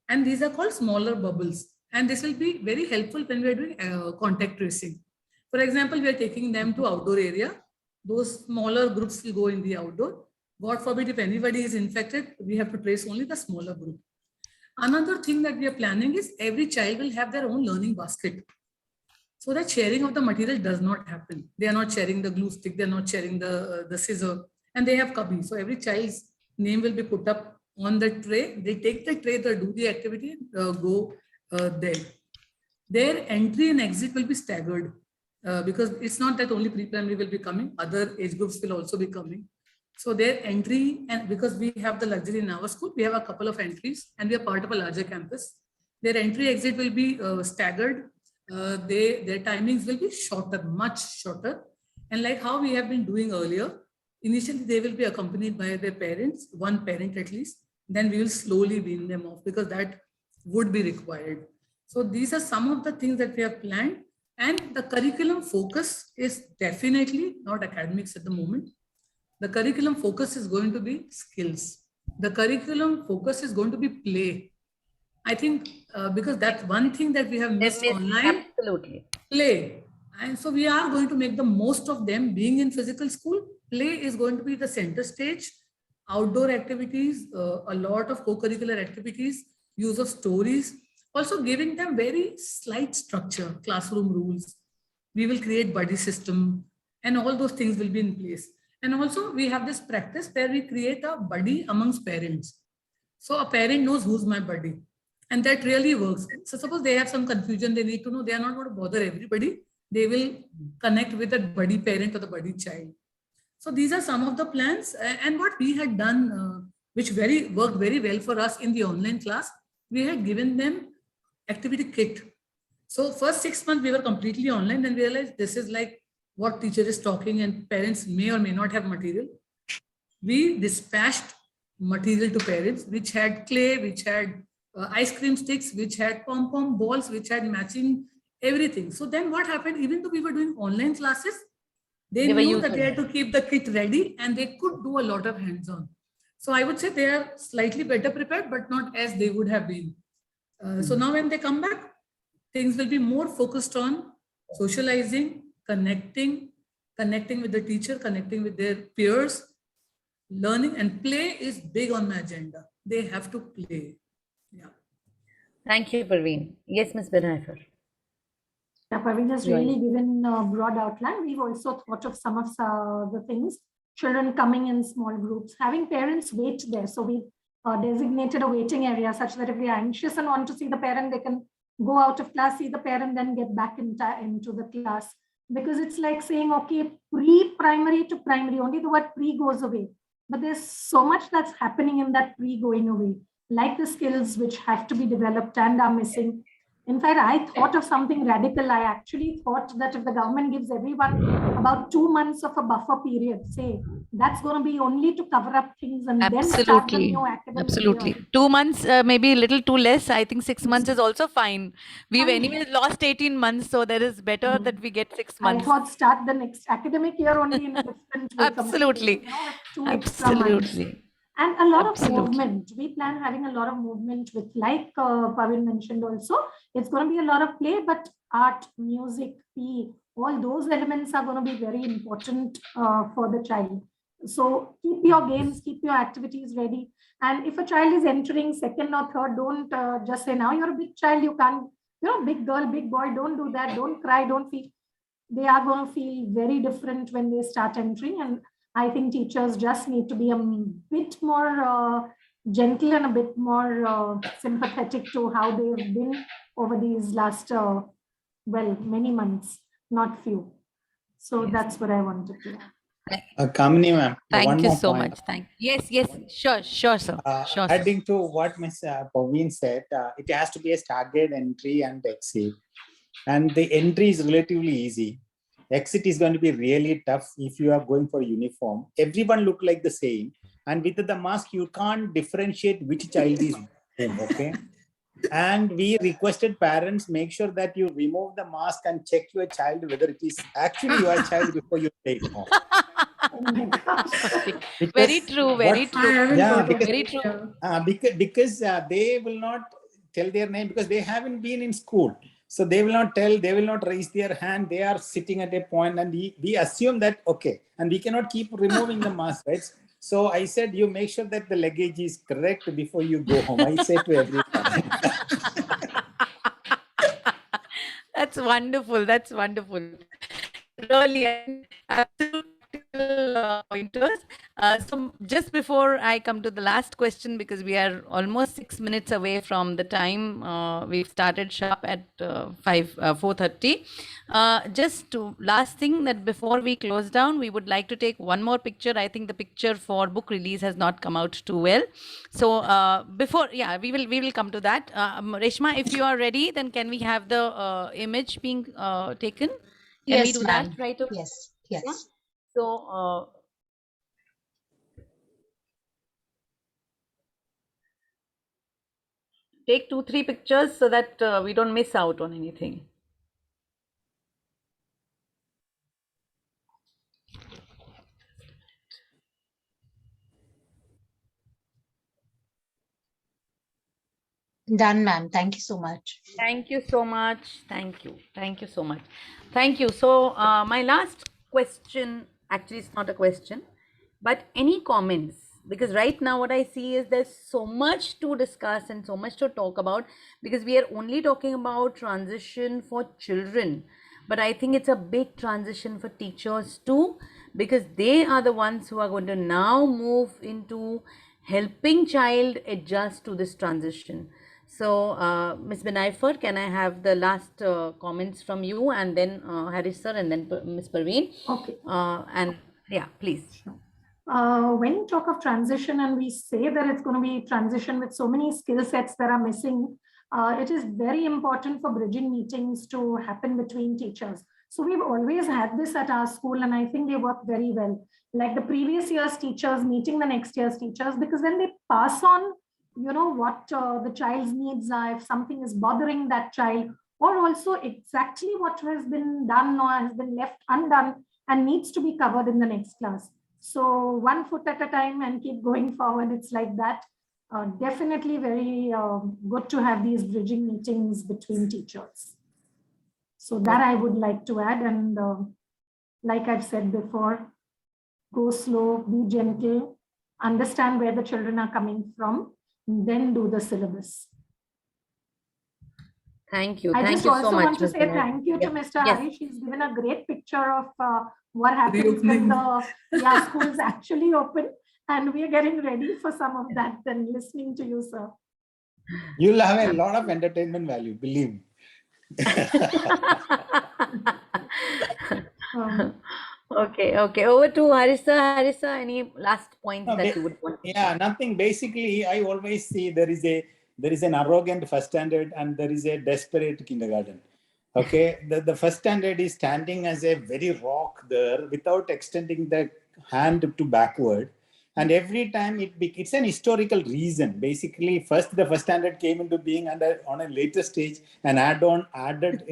And these are called smaller bubbles. And this will be very helpful when we are doing contact tracing. For example, we are taking them to outdoor area. Those smaller groups will go in the outdoor. God forbid, if anybody is infected, we have to trace only the smaller group. Another thing that we are planning is every child will have their own learning basket, so that sharing of the material does not happen. They are not sharing the glue stick, they are not sharing the scissor, and they have cubby. So every child's name will be put up on the tray. They take the tray, they do the activity, go there. Their entry and exit will be staggered because it's not that only pre-primary will be coming, other age groups will also be coming. So their entry, and because we have the luxury in our school, we have a couple of entries and we are part of a larger campus. Their entry exit will be staggered. Their timings will be shorter, much shorter. And like how we have been doing earlier, initially they will be accompanied by their parents, one parent at least. Then we will slowly wean them off because that would be required. So these are some of the things that we have planned. And the curriculum focus is definitely not academics at the moment. The curriculum focus is going to be skills. The curriculum focus is going to be play. I think because that's one thing that we have missed online. Absolutely. Play. And so we are going to make the most of them being in physical school. Play is going to be the center stage. Outdoor activities, a lot of co-curricular activities, use of stories, also giving them very slight structure, classroom rules. We will create buddy system and all those things will be in place. And also we have this practice where we create a buddy amongst parents. So a parent knows who's my buddy. And that really works. So suppose they have some confusion, they need to know, they are not going to bother everybody. They will connect with that buddy parent or the buddy child. So these are some of the plans. And what we had done, which worked very well for us in the online class, we had given them activity kit. So first 6 months we were completely online, then we realized this is like what teacher is talking and parents may or may not have material. We dispatched material to parents, which had clay, which had ice cream sticks, which had pom-pom balls, which had matching everything. So then what happened, even though we were doing online classes, they knew that they had to keep the kit ready and they could do a lot of hands-on. So I would say they are slightly better prepared, but not as they would have been. So now when they come back, things will be more focused on socializing, connecting with the teacher, connecting with their peers, learning, and play is big on my agenda. They have to play. Yeah. Thank you, Parveen. Yes, Ms. Benaifer. Yeah, Praveen has really given a broad outline. We've also thought of some of the things, children coming in small groups, having parents wait there. So we designated a waiting area such that if they are anxious and want to see the parent, they can go out of class, see the parent, then get back into the class. Because it's like saying, okay, pre-primary to primary, only the word pre goes away. But there's so much that's happening in that pre going away, like the skills which have to be developed and are missing. In fact, I thought of something radical. I actually thought that if the government gives everyone about 2 months of a buffer period, say, that's going to be only to cover up things and then start the new academic Absolutely. year. 2 months, maybe a little too less. I think 6 months is also fine. We've anyway lost 18 months, so that is better that we get 6 months. I thought start the next academic year only in a different way. Absolutely. You know, with 2 extra months. Absolutely. And a lot Absolutely. of movement. We plan having a lot of movement with, like Praveen mentioned also, it's going to be a lot of play, but art, music, PE, all those elements are going to be very important for the child. So keep your games, keep your activities ready. And if a child is entering second or third, don't just say, now you're a big child, you can't, you know, big girl, big boy, don't do that, don't cry, don't feel. They are going to feel very different when they start entering. And I think teachers just need to be a bit more gentle and a bit more sympathetic to how they've been over these last, many months, not few. So that's what I wanted to add. Kamini ma'am, one Thank you more so point. much. Yes. Sure, sir. Sure, sir. Adding to what Ms. Parveen said, it has to be a staggered entry and exit. And the entry is relatively easy. Exit is going to be really tough if you are going for uniform. Everyone look like the same. And with the mask, you can't differentiate which child is whom, okay? And we requested parents, make sure that you remove the mask and check your child whether it is actually your child before you take it off. Very true. Yeah, because, very true. because they will not tell their name because they haven't been in school. So they will not tell, they will not raise their hand. They are sitting at a point and we assume that, okay, and we cannot keep removing the mask, right? So I said, you make sure that the luggage is correct before you go home. I say to everyone. That's wonderful. Really, absolute pointers. So just before I come to the last question, because we are almost 6 minutes away from the time we've started sharp at 4:30. Just to last thing, that before we close down, we would like to take one more picture. I think the picture for book release has not come out too well. So we will come to that. Reshma, if you are ready, then can we have the image being taken? Can Yes, we do ma'am. that right away? Yes. Yeah. So take 2-3 pictures so that we don't miss out on anything. Done, ma'am. Thank you so much. Thank you so much. Thank you so much. Thank you. So my last question, actually it's not a question, but any comments? Because right now what I see is there's so much to discuss and so much to talk about, because we are only talking about transition for children. But I think it's a big transition for teachers too, because they are the ones who are going to now move into helping child adjust to this transition. So, Ms. Benaifer, can I have the last comments from you, and then Harris sir, and then Ms. Parveen? Okay. And yeah, please. When you talk of transition and we say that it's going to be transition with so many skill sets that are missing, it is very important for bridging meetings to happen between teachers. So we've always had this at our school, and I think they work very well. Like the previous year's teachers meeting the next year's teachers, because then they pass on, you know, what the child's needs are, if something is bothering that child, or also exactly what has been done or has been left undone and needs to be covered in the next class. So 1 foot at a time and keep going forward. It's like that. Definitely very good to have these bridging meetings between teachers. So that I would like to add. And like I've said before, go slow, be gentle, understand where the children are coming from, then do the syllabus. Thank you. I Thank just you also so much. want to Ms. say Vinay. thank you to Yeah. Mr. Yes. Harish. He's given a great picture of what happens when the schools actually open. And we are getting ready for some of that and listening to you, sir. You'll have a lot of entertainment value, believe me. Okay. Over to Harissa. Harissa, any last points No, that you would want? Yeah, nothing. Basically, I always see there is an arrogant first standard and there is a desperate kindergarten. Okay, the first standard is standing as a very rock there without extending the hand to backward. And every time it's an historical reason. Basically, the first standard came into being on a later stage, an add-on added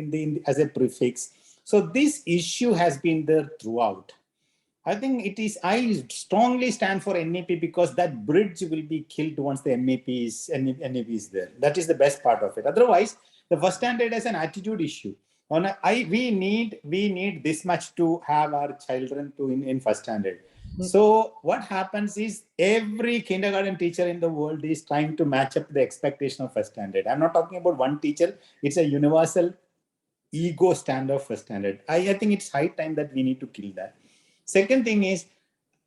as a prefix. So this issue has been there throughout. I think I strongly stand for NEP because that bridge will be killed once the NEP is there. That is the best part of it. Otherwise, the first standard is an attitude issue. We need this much to have our children in first standard. So what happens is every kindergarten teacher in the world is trying to match up the expectation of first standard. I'm not talking about one teacher. It's a universal ego standard first standard. I think it's high time that we need to kill that. Second thing is,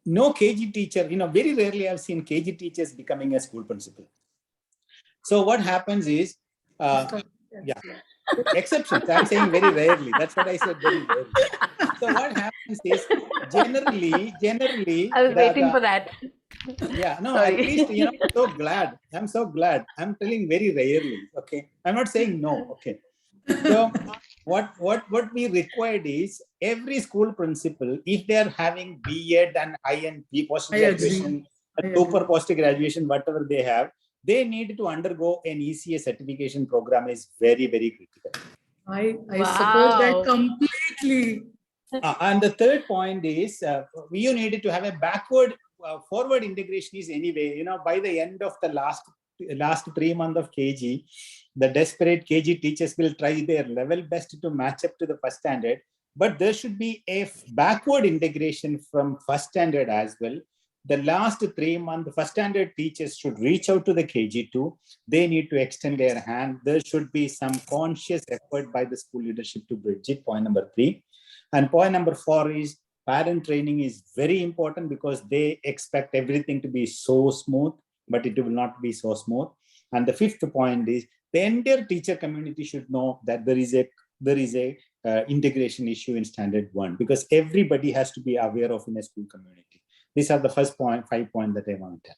no KG teacher, very rarely I've seen KG teachers becoming a school principal. So what happens is, exceptions. I'm saying very rarely. That's what I said, very rarely. So what happens is, generally. I was waiting for that. Yeah, no, Sorry. at least, I'm so glad. I'm telling very rarely, okay? I'm not saying no, okay? So what we required is every school principal, if they are having B.Ed and INP post-graduation, super post-graduation, whatever they have, they need to undergo an ECA certification program is very, very critical. I support that completely. And the third point is you needed to have a forward integration is anyway, by the end of the last 3 months of KG, the desperate KG teachers will try their level best to match up to the first standard, but there should be a backward integration from first standard as well. The last 3 months, the first standard teachers should reach out to the KG2. They need to extend their hand. There should be some conscious effort by the school leadership to bridge it, point number 3. And point number 4 is parent training is very important because they expect everything to be so smooth, but it will not be so smooth. And the 5th point is the entire teacher community should know that there is a integration issue in standard 1 because everybody has to be aware of in a school community. These are the first 5 points that I want to tell.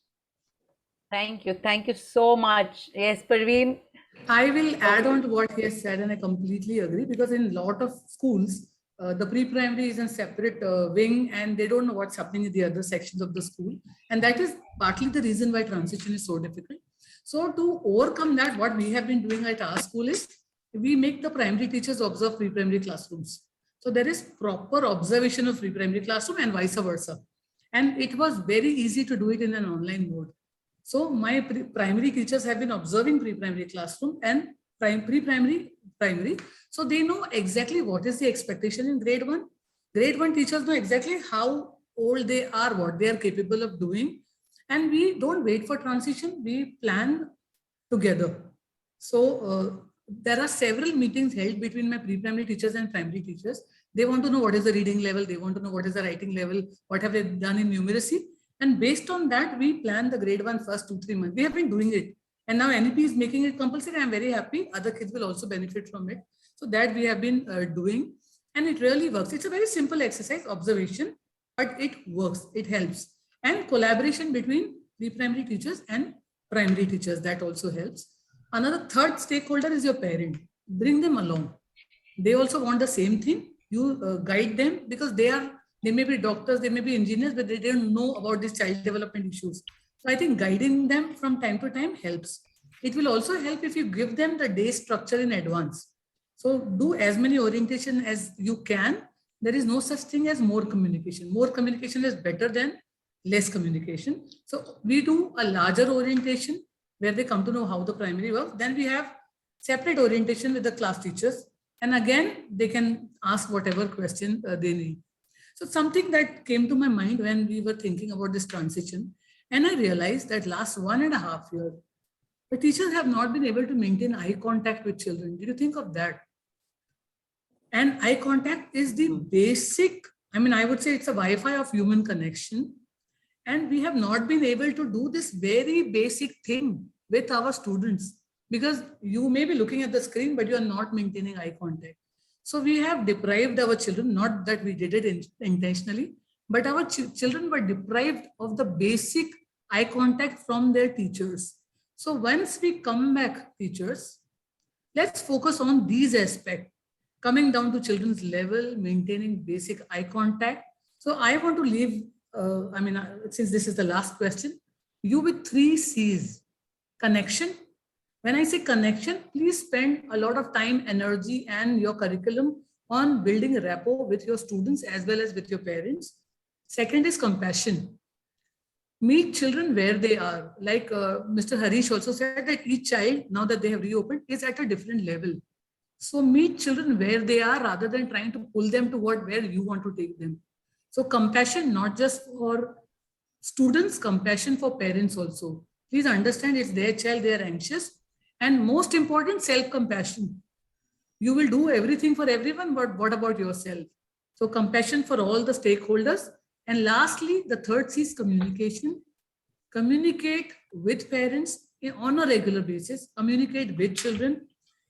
Thank you so much. Yes, Parveen. I will add on to what he has said, and I completely agree because in a lot of schools, the pre-primary is a separate wing and they don't know what's happening in the other sections of the school. And that is partly the reason why transition is so difficult. So to overcome that, what we have been doing at our school is we make the primary teachers observe pre-primary classrooms. So there is proper observation of pre-primary classroom and vice versa. And it was very easy to do it in an online mode. So my primary teachers have been observing pre-primary classroom and pre-primary, primary. So they know exactly what is the expectation in grade 1. Grade 1 teachers know exactly how old they are, what they are capable of doing. And we don't wait for transition, we plan together. So there are several meetings held between my pre-primary teachers and primary teachers. They want to know what is the reading level, they want to know what is the writing level, what have they done in numeracy. And based on that, we plan the grade 1 first 2-3 months. We have been doing it. And now NEP is making it compulsory. I'm very happy. Other kids will also benefit from it. So that we have been doing. And it really works. It's a very simple exercise, observation, but it works. It helps. And collaboration between pre-primary teachers and primary teachers, that also helps. Another third stakeholder is your parent. Bring them along. They also want the same thing. You guide them because they may be doctors, they may be engineers, but they don't know about these child development issues. So I think guiding them from time to time helps. It will also help if you give them the day structure in advance. So do as many orientation as you can. there is no such thing as more communication. More communication is better than less communication. So we do a larger orientation where they come to know how the primary works. Then we have separate orientation with the class teachers. And again, they can ask whatever question they need. So something that came to my mind when we were thinking about this transition, and I realized that last 1.5 years, the teachers have not been able to maintain eye contact with children. Did you think of that? And eye contact is the basic, I mean, I would say it's a Wi-Fi of human connection. And we have not been able to do this very basic thing with our students, because you may be looking at the screen, but you are not maintaining eye contact. So we have deprived our children, not that we did it intentionally, but our children were deprived of the basic eye contact from their teachers. So once we come back, teachers, let's focus on these aspects, coming down to children's level, maintaining basic eye contact. So I want to leave, since this is the last question, you with 3 C's. Connection. When I say connection, please spend a lot of time, energy, and your curriculum on building a rapport with your students as well as with your parents. Second is compassion. Meet children where they are. Like Mr. Harish also said that each child, now that they have reopened, is at a different level. So meet children where they are rather than trying to pull them to where you want to take them. So compassion, not just for students, compassion for parents also. Please understand it's their child, they are anxious. And most important, self-compassion. You will do everything for everyone, but what about yourself? So compassion for all the stakeholders. And lastly, the third C is communication. Communicate with parents on a regular basis. Communicate with children.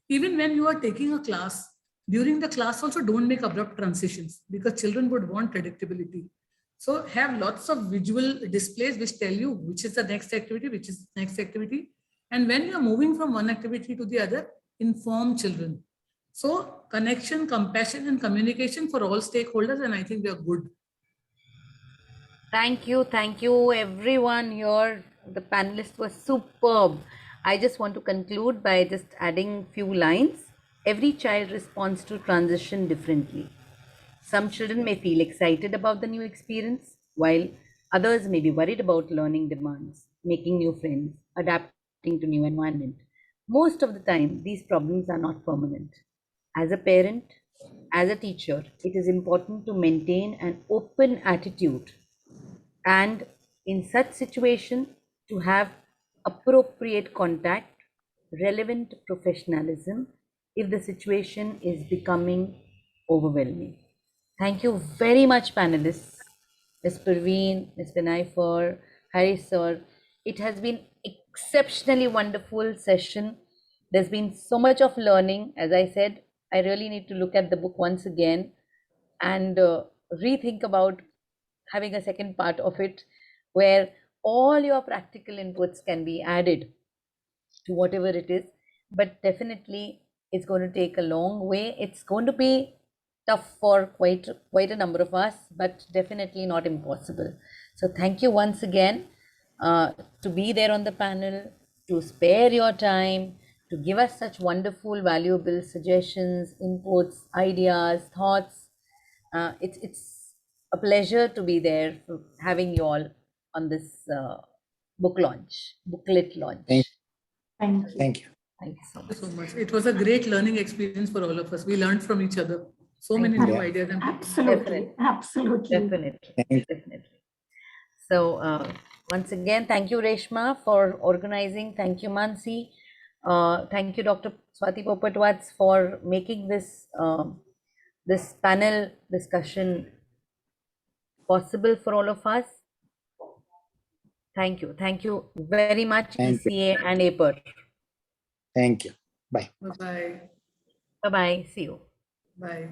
Even when you are taking a class, during the class also don't make abrupt transitions, because children would want predictability. So have lots of visual displays which tell you which is the next activity, which is the next activity. And when you're moving from one activity to the other, inform children. So connection, compassion, and communication for all stakeholders, and I think we are good. Thank you everyone here. The panelists were superb. I just want to conclude by just adding few lines. Every child responds to transition differently. Some children may feel excited about the new experience, while others may be worried about learning demands, making new friends, adapting to new environment. Most of the time, these problems are not permanent. As a parent, as a teacher, it is important to maintain an open attitude, and in such situation, to have appropriate contact, relevant professionalism if the situation is becoming overwhelming. Thank you very much, panelists. Ms. Parveen, Ms. Vinay, Harry sir. It has been exceptionally wonderful session. There's been so much of learning. As I said, I really need to look at the book once again and rethink about having a second part of it where all your practical inputs can be added to whatever it is. But definitely it's going to take a long way. It's going to be tough for quite a number of us, but definitely not impossible. So thank you once again to be there on the panel, to spare your time, to give us such wonderful, valuable suggestions, inputs, ideas, thoughts. It's a pleasure to be there, having you all on this booklet launch. Thank Thank you. Thank you. Thank you so Thank much. you so much. It was a great learning experience for all of us. We learned from each other. So many new Yeah. ideas. And Absolutely. Absolutely. Definitely. So once again, thank you, Reshma, for organizing. Thank you, Mansi. Thank you, Dr. Swati Popatwats, for making this this panel discussion possible for all of us. Thank you very much, Thank you. ECA and APER. Thank you. Bye. bye-bye. Bye-bye. See you. Bye.